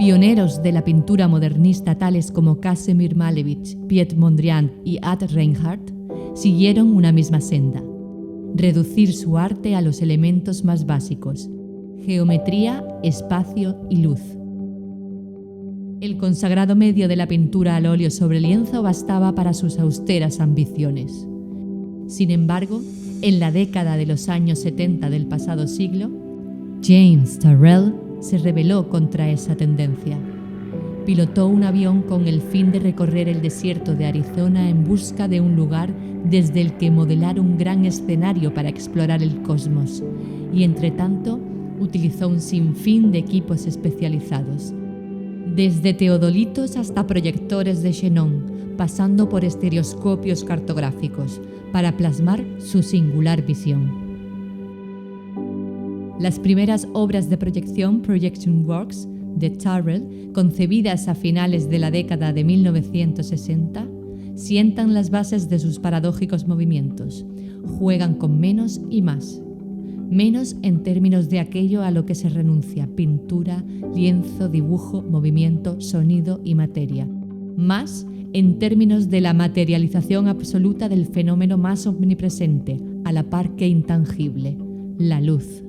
Pioneros de la pintura modernista tales como Casimir Malevich, Piet Mondrian y Ad Reinhardt siguieron una misma senda: reducir su arte a los elementos más básicos: geometría, espacio y luz. El consagrado medio de la pintura al óleo sobre lienzo bastaba para sus austeras ambiciones. Sin embargo, en la década de los años 70 del pasado siglo, James Turrell se rebeló contra esa tendencia. Pilotó un avión con el fin de recorrer el desierto de Arizona en busca de un lugar desde el que modelar un gran escenario para explorar el cosmos, y entre tanto utilizó un sinfín de equipos especializados, desde teodolitos hasta proyectores de xenón, pasando por estereoscopios cartográficos, para plasmar su singular visión. Las primeras obras de proyección, Projection Works, de Turrell, concebidas a finales de la década de 1960, sientan las bases de sus paradójicos movimientos. Juegan con menos y más. Menos en términos de aquello a lo que se renuncia: pintura, lienzo, dibujo, movimiento, sonido y materia. Más en términos de la materialización absoluta del fenómeno más omnipresente, a la par que intangible: la luz.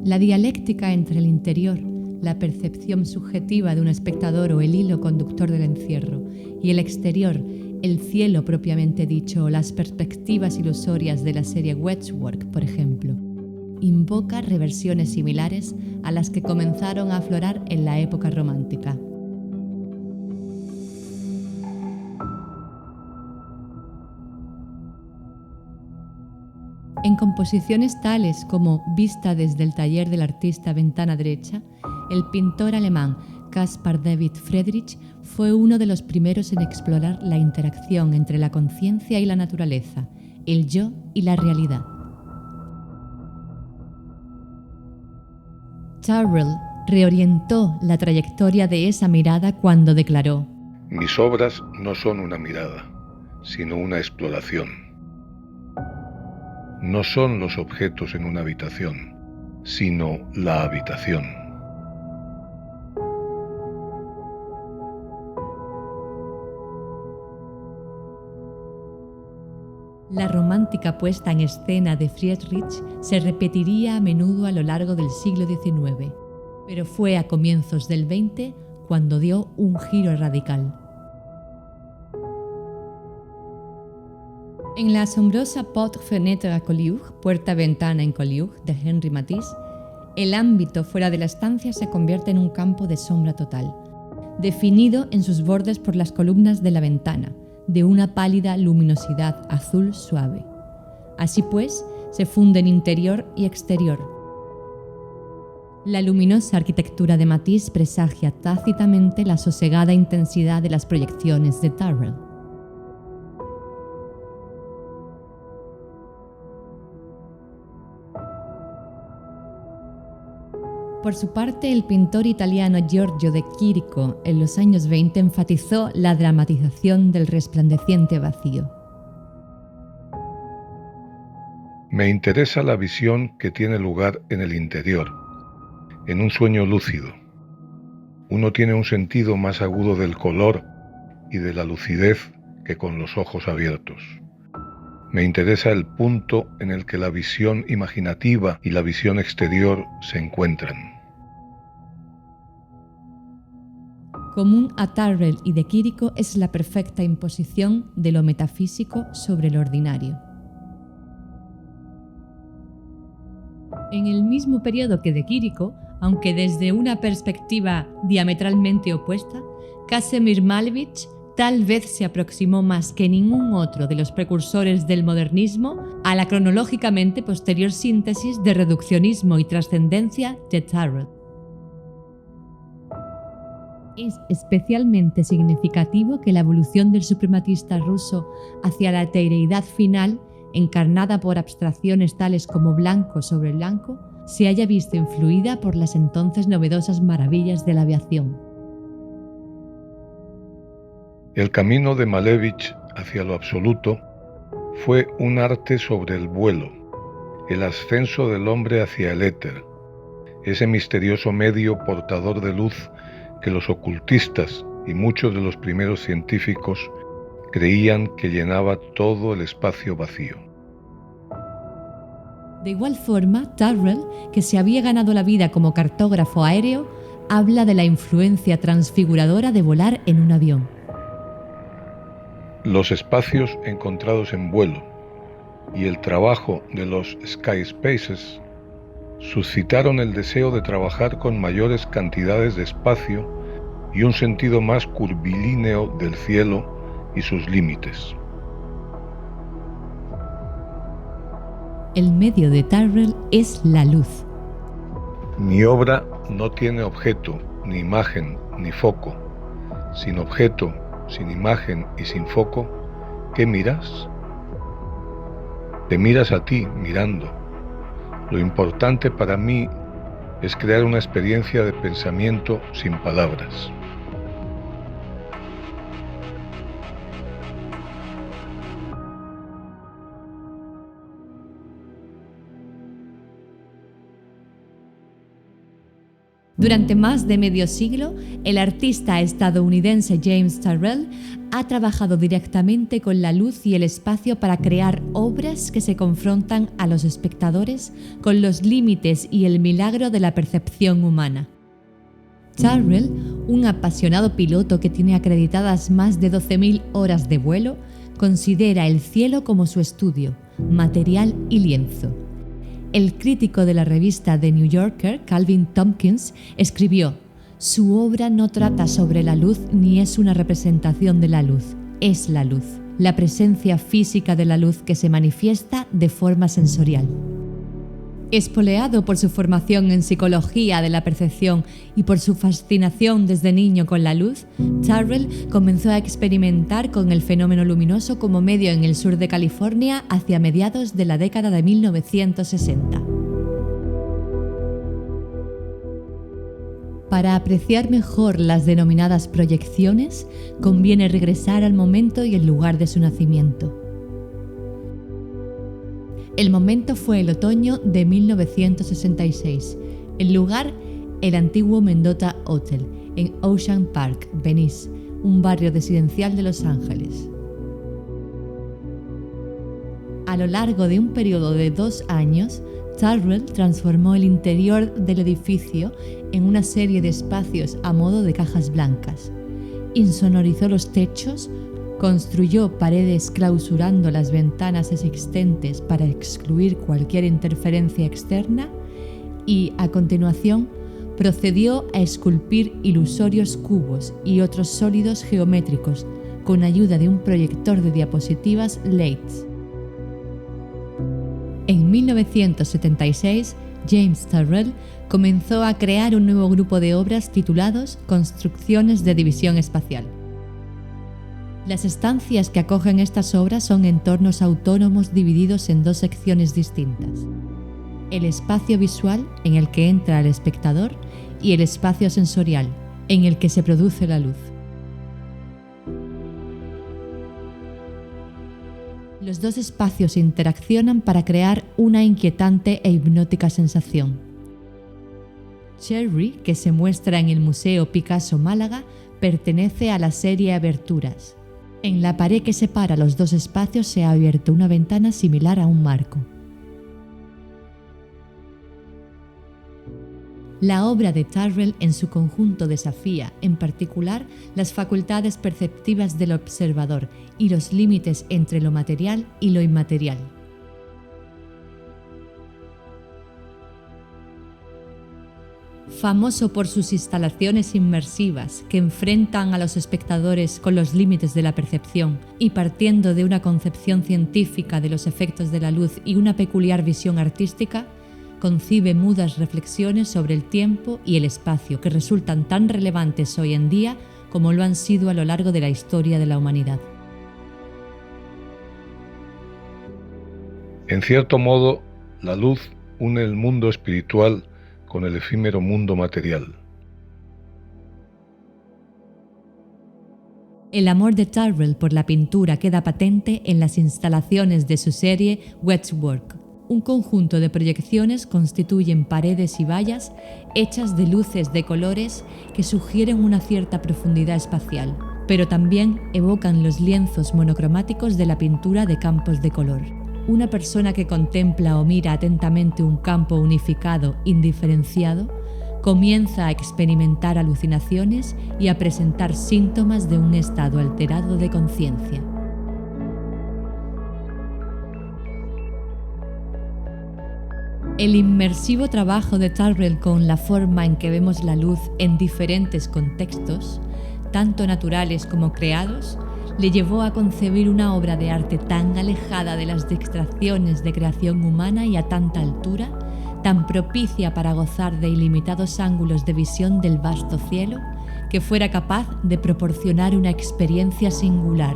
La dialéctica entre el interior, la percepción subjetiva de un espectador o el hilo conductor del encierro, y el exterior, el cielo propiamente dicho o las perspectivas ilusorias de la serie Wedgework, por ejemplo, invoca reversiones similares a las que comenzaron a aflorar en la época romántica. En composiciones tales como Vista desde el taller del artista Ventana derecha, el pintor alemán Caspar David Friedrich fue uno de los primeros en explorar la interacción entre la conciencia y la naturaleza, el yo y la realidad. Turrell reorientó la trayectoria de esa mirada cuando declaró: mis obras no son una mirada, sino una exploración. No son los objetos en una habitación, sino la habitación. La romántica puesta en escena de Friedrich se repetiría a menudo a lo largo del siglo XIX, pero fue a comienzos del XX cuando dio un giro radical. En la asombrosa Porte-Fenêtre à Collioure, Puerta-Ventana en Collioure, de Henri Matisse, el ámbito fuera de la estancia se convierte en un campo de sombra total, definido en sus bordes por las columnas de la ventana, de una pálida luminosidad azul suave. Así pues, se funden interior y exterior. La luminosa arquitectura de Matisse presagia tácitamente la sosegada intensidad de las proyecciones de Turrell. Por su parte, el pintor italiano Giorgio de Chirico en los años 20 enfatizó la dramatización del resplandeciente vacío. Me interesa la visión que tiene lugar en el interior, en un sueño lúcido. Uno tiene un sentido más agudo del color y de la lucidez que con los ojos abiertos. Me interesa el punto en el que la visión imaginativa y la visión exterior se encuentran. Común a Turrell y de Chirico es la perfecta imposición de lo metafísico sobre lo ordinario. En el mismo periodo que de Chirico, aunque desde una perspectiva diametralmente opuesta, Casimir Malevich tal vez se aproximó más que ningún otro de los precursores del modernismo a la cronológicamente posterior síntesis de reduccionismo y trascendencia de Turrell. Es especialmente significativo que la evolución del suprematista ruso hacia la etereidad final, encarnada por abstracciones tales como blanco sobre blanco, se haya visto influida por las entonces novedosas maravillas de la aviación. El camino de Malevich hacia lo absoluto fue un arte sobre el vuelo, el ascenso del hombre hacia el éter, ese misterioso medio portador de luz que los ocultistas y muchos de los primeros científicos creían que llenaba todo el espacio vacío. De igual forma, Tyrrell, que se había ganado la vida como cartógrafo aéreo, habla de la influencia transfiguradora de volar en un avión. Los espacios encontrados en vuelo y el trabajo de los Sky Spaces suscitaron el deseo de trabajar con mayores cantidades de espacio y un sentido más curvilíneo del cielo y sus límites. El medio de Tyrrell es la luz. Mi obra no tiene objeto, ni imagen, ni foco. Sin objeto, sin imagen y sin foco, ¿qué miras? Te miras a ti mirando. Lo importante para mí es crear una experiencia de pensamiento sin palabras. Durante más de medio siglo, el artista estadounidense James Tyrrell ha trabajado directamente con la luz y el espacio para crear obras que se confrontan a los espectadores con los límites y el milagro de la percepción humana. Tyrrell, un apasionado piloto que tiene acreditadas más de 12.000 horas de vuelo, considera el cielo como su estudio, material y lienzo. El crítico de la revista The New Yorker, Calvin Tompkins, escribió: «Su obra no trata sobre la luz ni es una representación de la luz, es la luz, la presencia física de la luz que se manifiesta de forma sensorial». Espoleado por su formación en psicología de la percepción y por su fascinación desde niño con la luz, Tyrrell comenzó a experimentar con el fenómeno luminoso como medio en el sur de California hacia mediados de la década de 1960. Para apreciar mejor las denominadas proyecciones, conviene regresar al momento y el lugar de su nacimiento. El momento fue el otoño de 1966. El lugar, el antiguo Mendota Hotel, en Ocean Park, Venice, un barrio residencial de Los Ángeles. A lo largo de un periodo de 2 años, Tyrrell transformó el interior del edificio en una serie de espacios a modo de cajas blancas. Insonorizó los techos, construyó paredes clausurando las ventanas existentes para excluir cualquier interferencia externa y, a continuación, procedió a esculpir ilusorios cubos y otros sólidos geométricos con ayuda de un proyector de diapositivas LaTeX. En 1976, James Tyrrell comenzó a crear un nuevo grupo de obras titulados Construcciones de División Espacial. Las estancias que acogen estas obras son entornos autónomos divididos en 2 secciones distintas: el espacio visual, en el que entra el espectador, y el espacio sensorial, en el que se produce la luz. Los 2 espacios interaccionan para crear una inquietante e hipnótica sensación. Cherry, que se muestra en el Museo Picasso Málaga, pertenece a la serie Aberturas. En la pared que separa los 2 espacios se ha abierto una ventana similar a un marco. La obra de Tyrrell en su conjunto desafía, en particular, las facultades perceptivas del observador y los límites entre lo material y lo inmaterial. Famoso por sus instalaciones inmersivas que enfrentan a los espectadores con los límites de la percepción y partiendo de una concepción científica de los efectos de la luz y una peculiar visión artística, concibe mudas reflexiones sobre el tiempo y el espacio que resultan tan relevantes hoy en día como lo han sido a lo largo de la historia de la humanidad. En cierto modo, la luz une el mundo espiritual con el efímero mundo material. El amor de Tyrrell por la pintura queda patente en las instalaciones de su serie Wetwork. Un conjunto de proyecciones constituyen paredes y vallas hechas de luces de colores que sugieren una cierta profundidad espacial, pero también evocan los lienzos monocromáticos de la pintura de campos de color. Una persona que contempla o mira atentamente un campo unificado, indiferenciado, comienza a experimentar alucinaciones y a presentar síntomas de un estado alterado de conciencia. El inmersivo trabajo de Tyrrell con la forma en que vemos la luz en diferentes contextos, tanto naturales como creados, le llevó a concebir una obra de arte tan alejada de las distracciones de creación humana y a tanta altura, tan propicia para gozar de ilimitados ángulos de visión del vasto cielo, que fuera capaz de proporcionar una experiencia singular.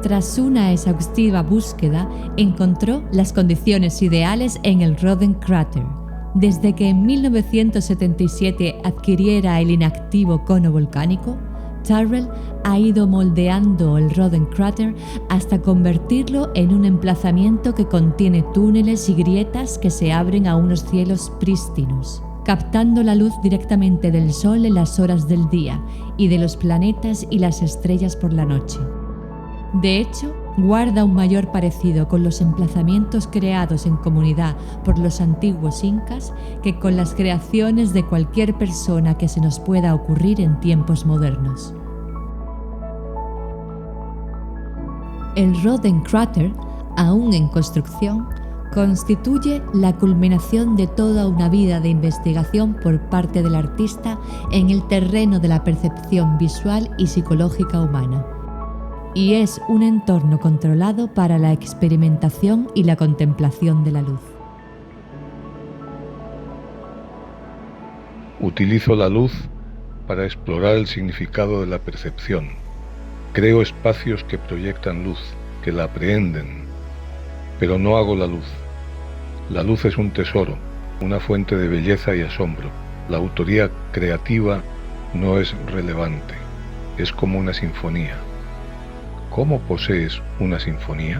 Tras una exhaustiva búsqueda, encontró las condiciones ideales en el Roden Crater. Desde que en 1977 adquiriera el inactivo cono volcánico, Tyrrell ha ido moldeando el Roden Crater hasta convertirlo en un emplazamiento que contiene túneles y grietas que se abren a unos cielos prístinos, captando la luz directamente del Sol en las horas del día y de los planetas y las estrellas por la noche. De hecho, guarda un mayor parecido con los emplazamientos creados en comunidad por los antiguos incas que con las creaciones de cualquier persona que se nos pueda ocurrir en tiempos modernos. El Roden Crater, aún en construcción, constituye la culminación de toda una vida de investigación por parte del artista en el terreno de la percepción visual y psicológica humana. Y es un entorno controlado para la experimentación y la contemplación de la luz. Utilizo la luz para explorar el significado de la percepción. Creo espacios que proyectan luz, que la aprehenden, pero no hago la luz. La luz es un tesoro, una fuente de belleza y asombro. La autoría creativa no es relevante, es como una sinfonía. ¿Cómo posees una sinfonía?